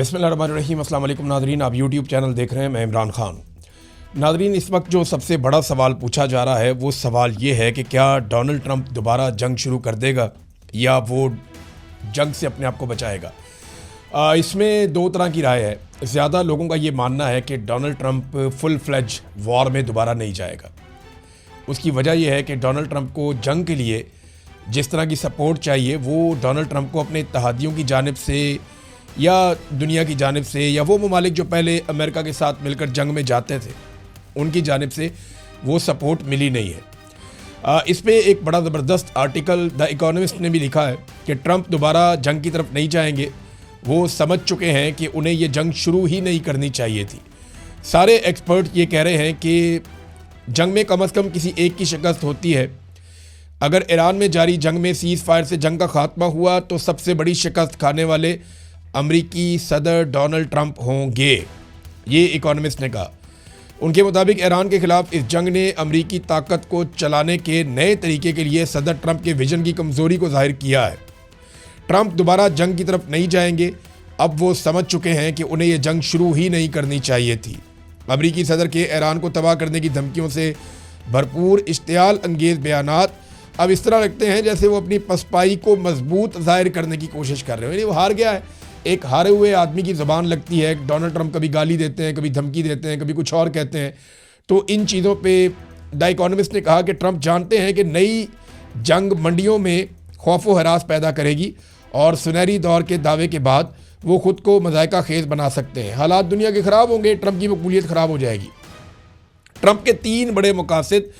बिस्मिल्लाहिर्रहमानिर्रहीम। अस्सलाम वालेकुम नाज़रीन, आप यूट्यूब चैनल देख रहे हैं, मैं इमरान ख़ान। नाज़रीन, इस वक्त जो सबसे बड़ा सवाल पूछा जा रहा है वो सवाल ये है कि क्या डोनाल्ड ट्रंप दोबारा जंग शुरू कर देगा या वो जंग से अपने आप को बचाएगा। इसमें दो तरह की राय है। ज़्यादा लोगों का ये मानना है कि Donald Trump full fledged war में दोबारा नहीं जाएगा। उसकी वजह यह है कि डोनाल्ड ट्रंप को जंग के लिए जिस तरह की सपोर्ट चाहिए वो डोनाल्ड ट्रंप को अपने इत्तेहादियों की जानिब से या दुनिया की जानिब से या वो ममालिक जो पहले अमेरिका के साथ मिलकर जंग में जाते थे उनकी जानिब से वो सपोर्ट मिली नहीं है। इस पर एक बड़ा ज़बरदस्त आर्टिकल द इकोनॉमिस्ट ने भी लिखा है कि ट्रंप दोबारा जंग की तरफ नहीं जाएंगे। वो समझ चुके हैं कि उन्हें ये जंग शुरू ही नहीं करनी चाहिए थी। सारे एक्सपर्ट ये कह रहे हैं कि जंग में कम से कम किसी एक की शिकस्त होती है। अगर ईरान में जारी जंग में सीज़ फायर से जंग का खात्मा हुआ तो सबसे बड़ी शिकस्त खाने वाले अमरीकी सदर डोनाल्ड ट्रंप होंगे, ये इकोनॉमिस्ट ने कहा। उनके मुताबिक ईरान के खिलाफ इस जंग ने अमरीकी ताकत को चलाने के नए तरीके के लिए सदर ट्रंप के विजन की कमज़ोरी को जाहिर किया है। ट्रंप दोबारा जंग की तरफ नहीं जाएंगे। अब वो समझ चुके हैं कि उन्हें ये जंग शुरू ही नहीं करनी चाहिए थी। अमरीकी सदर के ईरान को तबाह करने की धमकियों से भरपूर इश्तियाल अंगेज़ बयानात अब इस तरह लगते हैं जैसे वो अपनी पसपाई को मजबूत जाहिर करने की कोशिश कर रहे हो। यानी वो हार गया है। एक हारे हुए आदमी की ज़बान लगती है। डोनाल्ड ट्रंप कभी गाली देते हैं, कभी धमकी देते हैं, कभी कुछ और कहते हैं। तो इन चीज़ों पे द इकोनॉमिस्ट ने कहा कि ट्रंप जानते हैं कि नई जंग मंडियों में खौफ व हरास पैदा करेगी और सुनहरी दौर के दावे के बाद वो ख़ुद को मज़ायका खेज़ बना सकते हैं। हालात दुनिया के ख़राब होंगे, ट्रंप की मकबूलियत ख़राब हो जाएगी। ट्रंप के तीन बड़े मकासद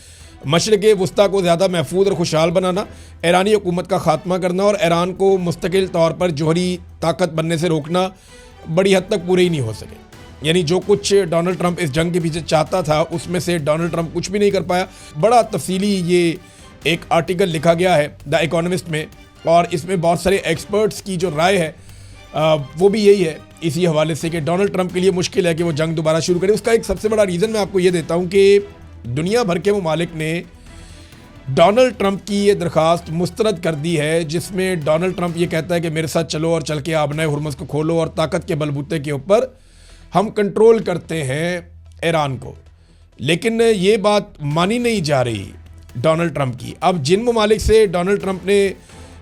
मशरिक़ वस्ता को ज़्यादा महफूज और खुशहाल बनाना, ईरानी हुकूमत का ख़ात्मा करना और ईरान को मुस्तकिल तौर पर जोहरी ताकत बनने से रोकना बड़ी हद तक पूरे ही नहीं हो सके। यानी जो कुछ डोनाल्ड ट्रंप इस जंग के पीछे चाहता था उसमें से डोनाल्ड ट्रंप कुछ भी नहीं कर पाया। बड़ा तफसीली ये एक आर्टिकल लिखा गया है द इकोनॉमिस्ट में और इसमें बहुत सारे एक्सपर्ट्स की जो राय है वो भी यही है इसी हवाले से कि डोनाल्ड ट्रंप के लिए मुश्किल है कि वो जंग दोबारा शुरू करे। उसका एक सबसे बड़ा रीज़न मैं आपको ये देता हूँ कि दुनिया भर के ममालिक ने डोनाल्ड ट्रंप की ये दरख्वास्त मुस्तरद कर दी है जिसमें डोनाल्ड ट्रंप ये कहता है कि मेरे साथ चलो और चल के आबना हुर्मुज़ को खोलो और ताकत के बलबूते के ऊपर हम कंट्रोल करते हैं ईरान को। लेकिन ये बात मानी नहीं जा रही डोनाल्ड ट्रंप की। अब जिन ममालिक से डोनाल्ड ट्रंप ने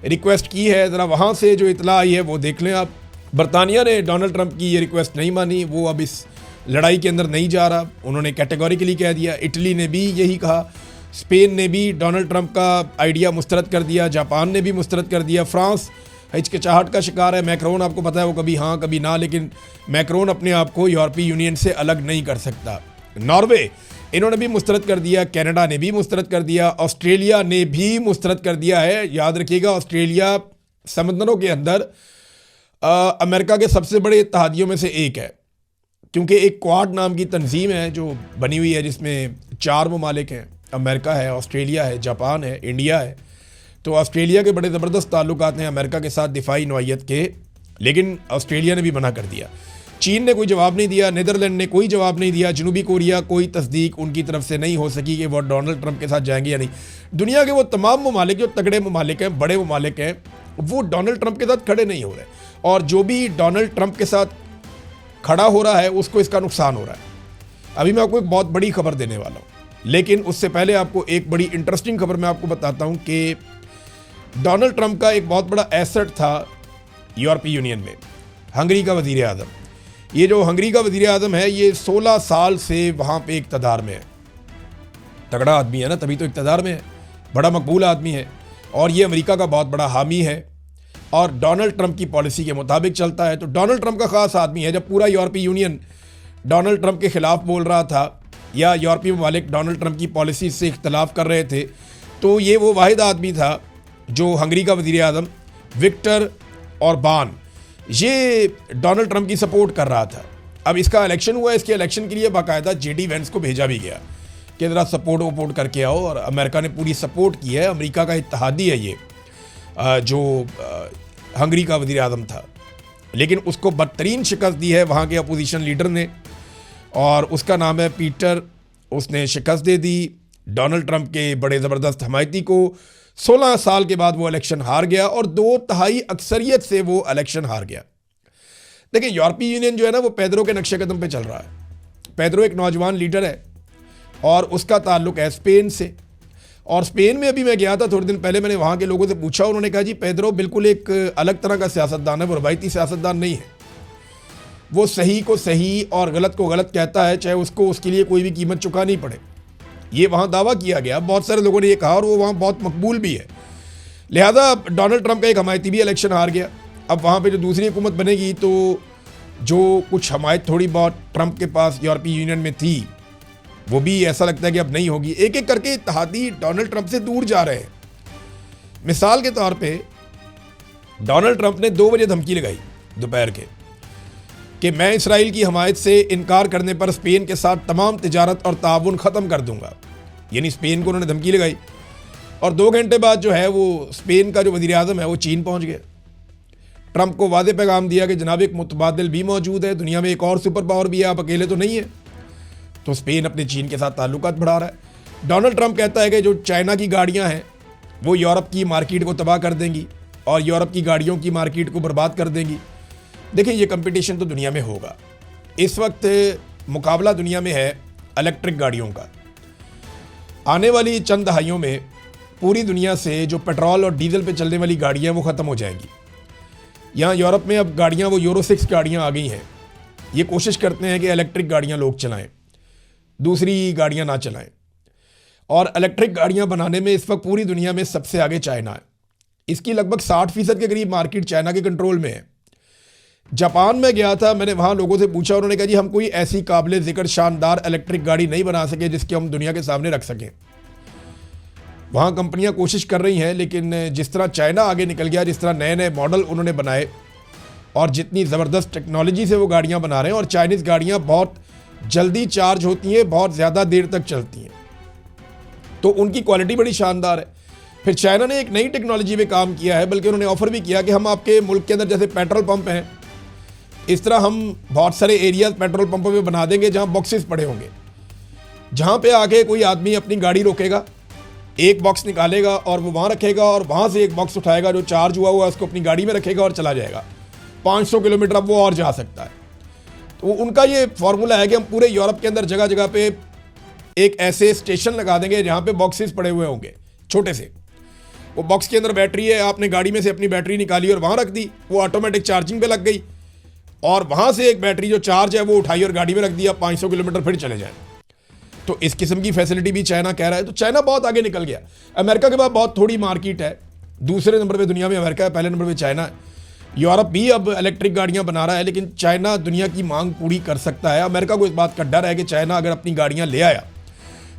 रिक्वेस्ट की है ज़रा वहाँ से जो इतला आई है वो देख लें आप। बरतानिया ने डोनाल्ड ट्रंप की ये रिक्वेस्ट नहीं मानी, वो अब इस लड़ाई के अंदर नहीं जा रहा, उन्होंने कैटेगोरिकली कह दिया। इटली ने भी यही कहा, स्पेन ने भी डोनाल्ड ट्रंप का आइडिया मुस्तरद कर दिया, जापान ने भी मुस्तरद कर दिया। फ्रांस हिचकिचाहट का शिकार है। मैक्रोन आपको पता है वो कभी हाँ कभी ना, लेकिन मैक्रोन अपने आप को यूरोपीय यूनियन से अलग नहीं कर सकता। नॉर्वे इन्होंने भी मुस्तरद कर दिया, कनाडा ने भी मुस्तरद कर दिया, ऑस्ट्रेलिया ने भी मुस्तरद कर दिया है। याद रखिएगा ऑस्ट्रेलिया समंदरों के अंदर अमेरिका के सबसे बड़े इत्तेहादियों में से एक है, क्योंकि एक क्वाड नाम की तंजीम है जो बनी हुई है जिसमें 4 ममालिक हैं। अमेरिका है, ऑस्ट्रेलिया है, जापान है, इंडिया है। तो ऑस्ट्रेलिया के बड़े ज़बरदस्त ताल्लुकात हैं अमेरिका के साथ दिफाई नौइयत के, लेकिन ऑस्ट्रेलिया ने भी मना कर दिया। चीन ने कोई जवाब नहीं दिया, नीदरलैंड ने कोई जवाब नहीं दिया, जनूबी कोरिया कोई तस्दीक उनकी तरफ से नहीं हो सकी कि वो डोनाल्ड ट्रंप के साथ जाएंगे या नहीं। दुनिया के वो तमाम ममालिक जो तगड़े ममालिक हैं, बड़े ममालिक हैं, वो डोनाल्ड ट्रंप के साथ खड़े नहीं हो रहे और जो भी डोनाल्ड ट्रंप के साथ खड़ा हो रहा है उसको इसका नुकसान हो रहा है। अभी मैं आपको एक बहुत बड़ी खबर देने वाला हूँ, लेकिन उससे पहले आपको एक बड़ी इंटरेस्टिंग खबर मैं आपको बताता हूँ कि डोनाल्ड ट्रंप का एक बहुत बड़ा एसेट था यूरोपीय यूनियन में, हंगरी का वज़ीर आज़म। ये जो हंगरी का वज़ीर आज़म है ये 16 साल से वहाँ पे इक़्तिदार में है। तगड़ा आदमी है ना, तभी तो इक़्तिदार में है। बड़ा मकबूल आदमी है और ये अमेरिका का बहुत बड़ा हामी है और डोनाल्ड ट्रंप की पॉलिसी के मुताबिक चलता है। तो डोनाल्ड ट्रंप का ख़ास आदमी है। जब पूरा यूरोपीय यूनियन डोनाल्ड ट्रंप के ख़िलाफ़ बोल रहा था या यूरोपीय ममालिक डोनाल्ड ट्रंप की पॉलिसी से इख्तलाफ कर रहे थे तो ये वो वाहिद आदमी था जो हंगरी का वज़ीर आज़म विक्टर ऑरबान ये डोनाल्ड ट्रंप की सपोर्ट कर रहा था। अब इसका इलेक्शन हुआ, इसके इलेक्शन के लिए बाकायदा जेडी वेंस को भेजा भी गया कि ज़रा सपोर्ट वपोर्ट करके आओ और अमेरिका ने पूरी सपोर्ट की है। अमेरिका का इत्तेहादी है ये जो हंगरी का वज़ीर आज़म था, लेकिन उसको बदतरीन शिकस्त दी है वहाँ के अपोजिशन लीडर ने और उसका नाम है पीटर। उसने शिकस्त दे दी डोनाल्ड ट्रंप के बड़े ज़बरदस्त हमायती को। 16 साल के बाद वो इलेक्शन हार गया और 2/3 अक्सरियत से वो इलेक्शन हार गया। देखिए, यूरोपीय यूनियन जो है ना वो पेड्रो के नक्शे कदम पे चल रहा है। पेड्रो एक नौजवान लीडर है और उसका ताल्लुक है स्पेन से। और स्पेन में अभी मैं गया था थोड़े दिन पहले, मैंने वहाँ के लोगों से पूछा, उन्होंने कहा जी पेड्रो बिल्कुल एक अलग तरह का सियासतदान है, वो रवायती सियासतदान नहीं है। वो सही को सही और गलत को गलत कहता है, चाहे उसको उसके लिए कोई भी कीमत चुकानी पड़े। ये वहाँ दावा किया गया, बहुत सारे लोगों ने ये कहा और वो वहाँ बहुत मकबूल भी है। लिहाजा डोनाल्ड ट्रंप का एक हमायती भी इलेक्शन हार गया। अब वहाँ पे जो दूसरी हुकूमत बनेगी तो जो कुछ हमायत थोड़ी बहुत ट्रंप के पास यूरोपीय यूनियन में थी वो भी ऐसा लगता है कि अब नहीं होगी। एक एक करके इत्तेहादी डोनाल्ड ट्रंप से दूर जा रहे हैं। मिसाल के तौर पे डोनाल्ड ट्रंप ने 2 बजे धमकी लगाई दोपहर के कि मैं इसराइल की हमायत से इनकार करने पर स्पेन के साथ तमाम तिजारत और ताउन ख़त्म कर दूंगा। यानी स्पेन को उन्होंने धमकी लगाई और 2 घंटे बाद जो है वो स्पेन का जो वज़ीर-ए-आज़म है वो चीन पहुंच गया। ट्रंप को वादे पैगाम दिया कि जनाब एक मुतबादिल भी मौजूद है, दुनिया में एक और सुपर पावर भी है, आप अकेले तो नहीं है। तो स्पेन अपने चीन के साथ ताल्लुकात बढ़ा रहा है। डोनाल्ड ट्रंप कहता है कि जो चाइना की गाड़ियां हैं वो यूरोप की मार्केट को तबाह कर देंगी और यूरोप की गाड़ियों की मार्केट को बर्बाद कर देंगी। देखिए, ये कंपटीशन तो दुनिया में होगा। इस वक्त मुकाबला दुनिया में है इलेक्ट्रिक गाड़ियों का। आने वाली चंद दहाइयों में पूरी दुनिया से जो पेट्रोल और डीजल पे चलने वाली गाड़ियाँ वो ख़त्म हो जाएंगी। यहाँ यूरोप में अब गाड़ियाँ वो यूरो 6 गाड़ियाँ आ गई हैं। ये कोशिश करते हैं कि इलेक्ट्रिक गाड़ियाँ लोग चलाएं, दूसरी गाड़ियाँ ना चलाएं। और इलेक्ट्रिक गाड़ियाँ बनाने में इस वक्त पूरी दुनिया में सबसे आगे चाइना है। इसकी लगभग 60% के करीब मार्केट चाइना के कंट्रोल में है। जापान में गया था, मैंने वहाँ लोगों से पूछा, उन्होंने कहा जी हम कोई ऐसी काबिल ज़िक्र शानदार इलेक्ट्रिक गाड़ी नहीं बना सके जिसकी हम दुनिया के सामने रख सकें। वहाँ कंपनियाँ कोशिश कर रही हैं, लेकिन जिस तरह चाइना आगे निकल गया, जिस तरह नए नए मॉडल उन्होंने बनाए और जितनी ज़बरदस्त टेक्नोलॉजी से वो गाड़ियाँ बना रहे हैं, और चाइनीज़ गाड़ियाँ बहुत जल्दी चार्ज होती हैं, बहुत ज़्यादा देर तक चलती हैं, तो उनकी क्वालिटी बड़ी शानदार है। फिर चाइना ने एक नई टेक्नोलॉजी पे काम किया है, बल्कि उन्होंने ऑफ़र भी किया कि हम आपके मुल्क के अंदर जैसे पेट्रोल पंप हैं, इस तरह हम बहुत सारे एरियाज पेट्रोल पंपों में बना देंगे जहाँ बॉक्सेस पड़े होंगे, जहाँ पे आके कोई आदमी अपनी गाड़ी रोकेगा, एक बॉक्स निकालेगा और वो वहाँ रखेगा और वहाँ से एक बॉक्स उठाएगा जो चार्ज हुआ हुआ है उसको अपनी गाड़ी में रखेगा और चला जाएगा। 500 किलोमीटर अब वो और जा सकता है। तो उनका ये फार्मूला है कि हम पूरे यूरोप के अंदर जगह जगह पे एक ऐसे स्टेशन लगा देंगे जहाँ पे बॉक्सेस पड़े हुए होंगे छोटे से। वो बॉक्स के अंदर बैटरी है, आपने गाड़ी में से अपनी बैटरी निकाली और वहाँ रख दी, वो ऑटोमेटिक चार्जिंग पे लग गई और वहाँ से एक बैटरी जो चार्ज है वो उठाई और गाड़ी में रख दिया, 500 किलोमीटर फिर चले जाए। तो इस किस्म की फैसिलिटी भी चाइना कह रहा है। तो चाइना बहुत आगे निकल गया। अमेरिका के बाद बहुत थोड़ी मार्केट है, दूसरे नंबर पे दुनिया में अमेरिका है, पहले नंबर पे चाइना है। यूरोप भी अब इलेक्ट्रिक गाड़ियां बना रहा है, लेकिन चाइना दुनिया की मांग पूरी कर सकता है। अमेरिका को इस बात का डर है कि चाइना अगर अपनी गाड़ियां ले आया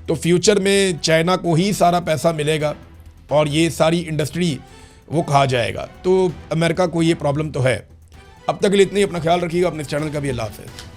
तो फ्यूचर में चाइना को ही सारा पैसा मिलेगा और ये सारी इंडस्ट्री वो खा जाएगा। तो अमेरिका को ये प्रॉब्लम तो है। अब तक के लिए इतनी, अपना ख्याल रखिएगा, अपने चैनल का भी अल्लाह हाफ़िज़।